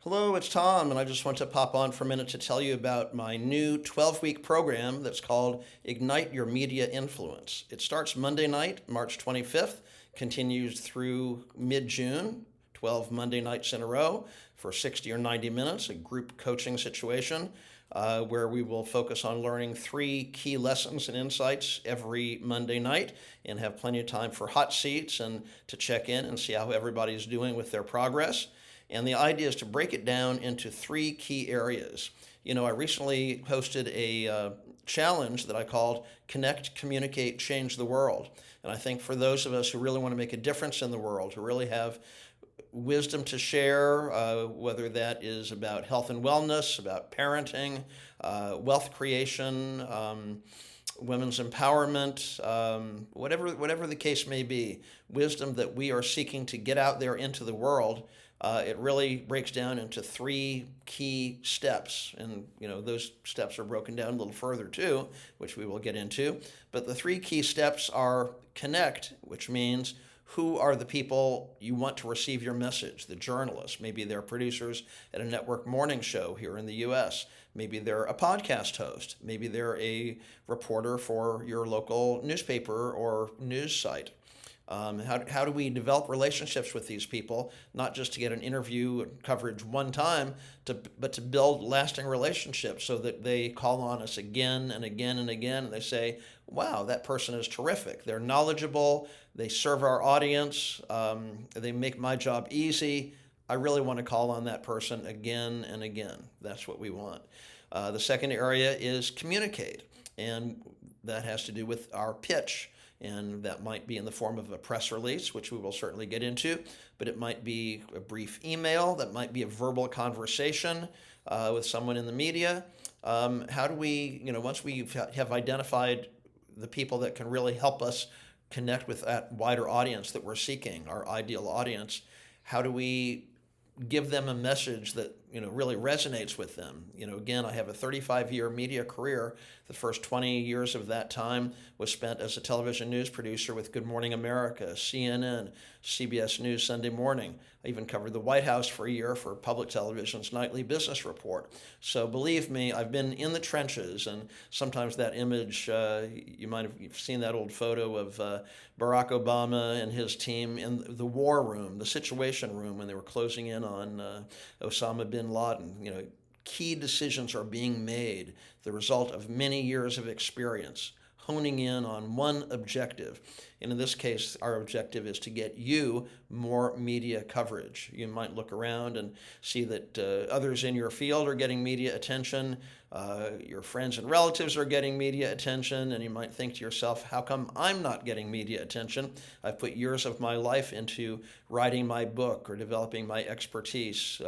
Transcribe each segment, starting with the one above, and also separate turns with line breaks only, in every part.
Hello, it's Tom, and I just want to pop on for a minute to tell you about my new 12-week program that's called Ignite Your Media Influence. It starts Monday night, March 25th, continues through mid-June, 12 Monday nights in a row for 60 or 90 minutes, a group coaching situation where we will focus on learning three key lessons and insights every Monday night and have plenty of time for hot seats and to check in and see how everybody's doing with their progress. And the idea is to break it down into three key areas. I recently hosted a challenge that I called Connect, Communicate, Change the World. And I think for those of us who really want to make a difference in the world, who really have wisdom to share, whether that is about health and wellness, about parenting, wealth creation, women's empowerment, whatever the case may be, wisdom that we are seeking to get out there into the world. It really breaks down into three key steps, and those steps are broken down a little further too, which we will get into. But the three key steps are connect, which means who are the people you want to receive your message? The journalists. Maybe they're producers at a network morning show here in the U.S. Maybe they're a podcast host. Maybe they're a reporter for your local newspaper or news site. How do we develop relationships with these people, not just to get an interview and coverage one time, but to build lasting relationships so that they call on us again and again and again, and they say, wow, that person is terrific. They're knowledgeable, they serve our audience, they make my job easy. I really want to call on that person again and again. That's what we want. The second area is communicate, and that has to do with our pitch. And that might be in the form of a press release, which we will certainly get into, but it might be a brief email, that might be a verbal conversation with someone in the media. How do we, once we have identified the people that can really help us connect with that wider audience that we're seeking, our ideal audience, how do we give them a message that really resonates with them? Again, I have a 35-year media career. The first 20 years of that time was spent as a television news producer with Good Morning America, CNN, CBS News Sunday Morning. I even covered the White House for a year for Public Television's Nightly Business Report. So believe me, I've been in the trenches, and sometimes that image, you might have seen that old photo of Barack Obama and his team in the war room, the situation room, when they were closing in on Osama bin Laden. Key decisions are being made, the result of many years of experience, honing in on one objective. And in this case, our objective is to get you more media coverage. You might look around and see that others in your field are getting media attention, your friends and relatives are getting media attention, and you might think to yourself, how come I'm not getting media attention? I've put years of my life into writing my book or developing my expertise,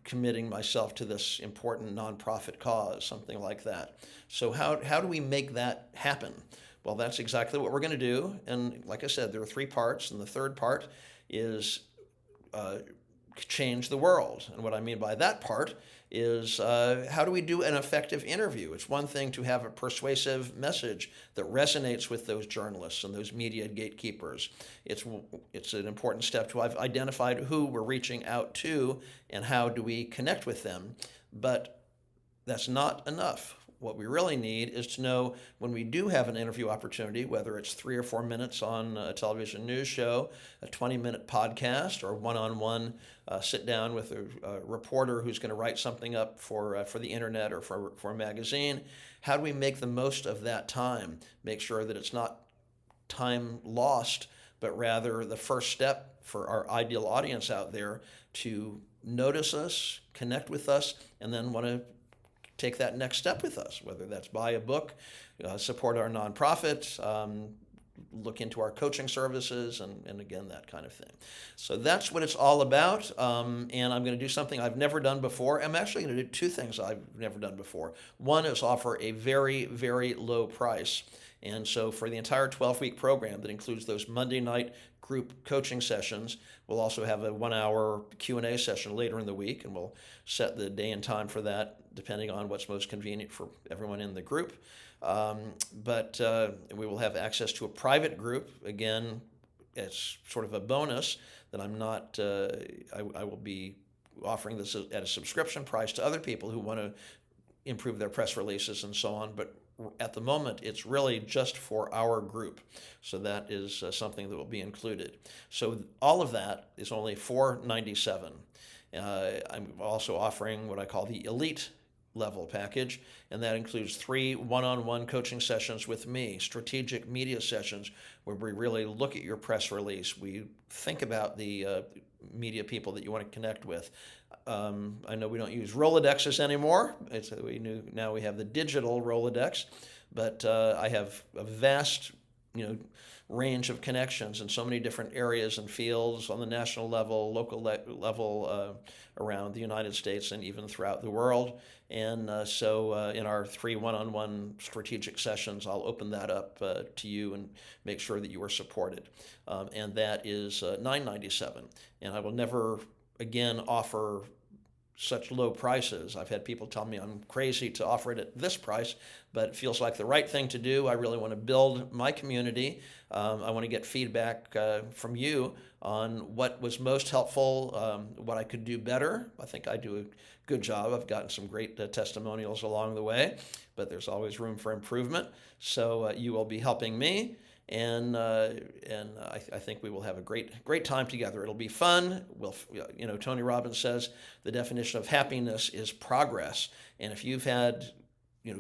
committing myself to this important nonprofit cause, something like that. So how do we make that happen? Well, that's exactly what we're going to do. And like I said, there are three parts, and the third part is change the world. And what I mean by that part is how do we do an effective interview? It's one thing to have a persuasive message that resonates with those journalists and those media gatekeepers. It's an important step to have identified who we're reaching out to and how do we connect with them. But that's not enough. What we really need is to know when we do have an interview opportunity, whether it's 3 or 4 minutes on a television news show, a 20-minute podcast, or one-on-one sit down with a reporter who's going to write something up for the internet or for a magazine. How do we make the most of that time? Make sure that it's not time lost, but rather the first step for our ideal audience out there to notice us, connect with us, and then want to take that next step with us, whether that's buy a book, support our nonprofit, look into our coaching services, and again, that kind of thing. So that's what it's all about, and I'm going to do something I've never done before. I'm actually going to do two things I've never done before. One is offer a very, very low price. And so for the entire 12-week program that includes those Monday night group coaching sessions, we'll also have a 1-hour Q&A session later in the week, and we'll set the day and time for that depending on what's most convenient for everyone in the group. But we will have access to a private group. Again, it's sort of a bonus that I'm not, I will be offering this at a subscription price to other people who want to improve their press releases and so on. But at the moment, it's really just for our group. So that is something that will be included. So all of that is only $497. I'm also offering what I call the elite level package, and that includes 3 one-on-one coaching sessions with me, strategic media sessions where we really look at your press release. We think about the media people that you want to connect with. I know we don't use Rolodexes anymore. Now we have the digital Rolodex, but I have a vast, range of connections in so many different areas and fields on the national level, local level, around the United States and even throughout the world. And so in our 3 one-on-one strategic sessions, I'll open that up to you and make sure that you are supported. And that is $997. And I will never again offer such low prices. I've had people tell me I'm crazy to offer it at this price, but it feels like the right thing to do. I really want to build my community. I want to get feedback from you on what was most helpful, what I could do better. I think I do a good job. I've gotten some great testimonials along the way, but there's always room for improvement. So you will be helping me. And I think we will have a great time together. It'll be fun. Tony Robbins says the definition of happiness is progress. And if you've had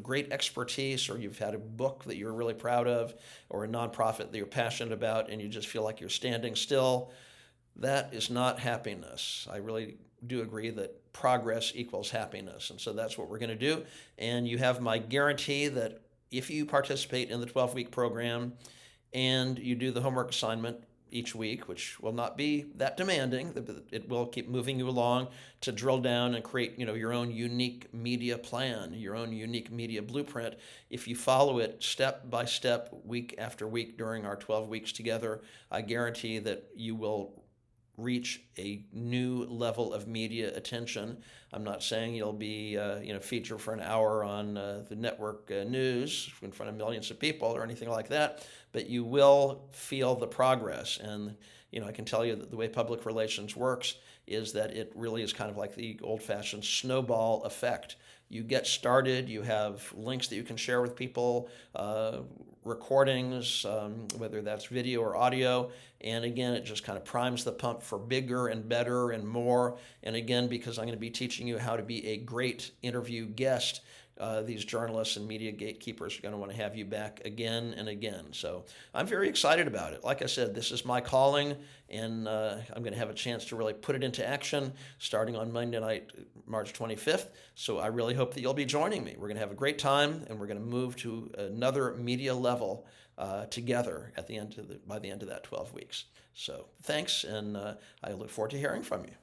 great expertise, or you've had a book that you're really proud of, or a nonprofit that you're passionate about, and you just feel like you're standing still, that is not happiness. I really do agree that progress equals happiness. And so that's what we're going to do. And you have my guarantee that if you participate in the 12-week program, and you do the homework assignment each week, which will not be that demanding. It will keep moving you along to drill down and create, your own unique media plan, your own unique media blueprint. If you follow it step by step, week after week during our 12 weeks together, I guarantee that you will reach a new level of media attention. I'm not saying you'll be, featured for an hour on the network news in front of millions of people or anything like that, but you will feel the progress. And, I can tell you that the way public relations works is that it really is kind of like the old-fashioned snowball effect. You get started, you have links that you can share with people, recordings, whether that's video or audio, and again, it just kind of primes the pump for bigger and better and more. And again, because I'm going to be teaching you how to be a great interview guest, these journalists and media gatekeepers are going to want to have you back again and again. So I'm very excited about it. Like I said, this is my calling, and I'm going to have a chance to really put it into action starting on Monday night, March 25th. So I really hope that you'll be joining me. We're going to have a great time, and we're going to move to another media level together by the end of that 12 weeks. So thanks, and I look forward to hearing from you.